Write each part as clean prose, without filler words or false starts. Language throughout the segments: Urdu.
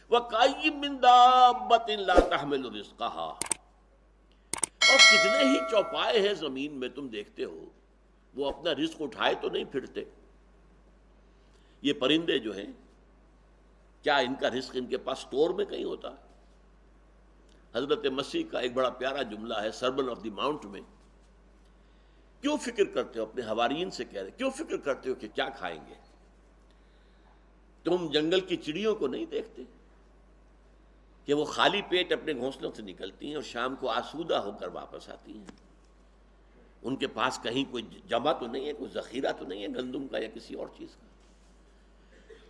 وَكَأَيٍّ مِّن دَابَّةٍ لَا تَحْمِلُ رِزْقَهَا، اور کتنے ہی چوپائے ہیں زمین میں تم دیکھتے ہو وہ اپنا رزق اٹھائے تو نہیں پھرتے۔ یہ پرندے جو ہیں کیا ان کا رزق ان کے پاس سٹور میں کہیں ہوتا ہے؟ حضرت مسیح کا ایک بڑا پیارا جملہ ہے سرمن آف دی ماؤنٹ میں، کیوں فکر کرتے ہو، اپنے حواریین سے کہہ رہے کیوں فکر کرتے ہو کہ کیا کھائیں گے؟ تم جنگل کی چڑیوں کو نہیں دیکھتے کہ وہ خالی پیٹ اپنے گھونسلوں سے نکلتی ہیں اور شام کو آسودہ ہو کر واپس آتی ہیں؟ ان کے پاس کہیں کوئی جمع تو نہیں ہے، کوئی ذخیرہ تو نہیں ہے گندم کا یا کسی اور چیز کا۔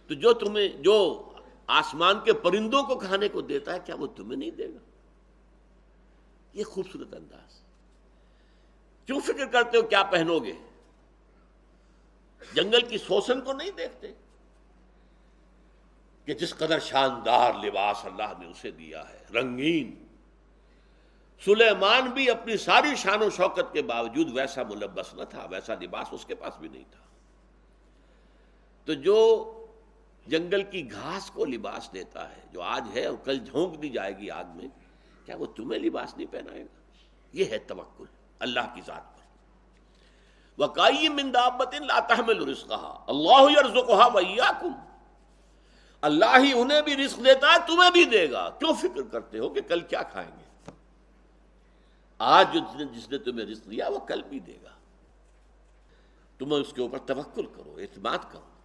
تو جو آسمان کے پرندوں کو کھانے کو دیتا ہے، کیا وہ تمہیں نہیں دے گا؟ یہ خوبصورت انداز۔ کیوں فکر کرتے ہو کیا پہنو گے؟ جنگل کی سوسن کو نہیں دیکھتے کہ جس قدر شاندار لباس اللہ نے اسے دیا ہے، رنگین۔ سلیمان بھی اپنی ساری شان و شوکت کے باوجود ویسا ملبس نہ تھا، ویسا لباس اس کے پاس بھی نہیں تھا۔ تو جو جنگل کی گھاس کو لباس دیتا ہے، جو آج ہے اور کل جھونک دی جائے گی آگ میں، کیا وہ تمہیں لباس نہیں پہنائے گا؟ یہ ہے توکل اللہ کی ذات پر۔ وَكَأَيٍّ مِّن دَابَّةٍ لَا تَحْمِلُ رِزْقَهَا اللَّهُ يَرْزُقُهَا وَإِيَّاكُمْ، اللہ ہی انہیں بھی رزق دیتا ہے، تمہیں بھی دے گا۔ کیوں فکر کرتے ہو کہ کل کیا کھائیں گے؟ آج جس نے تمہیں رزق دیا وہ کل بھی دے گا۔ تم اس کے اوپر توکل کرو، اعتماد کرو۔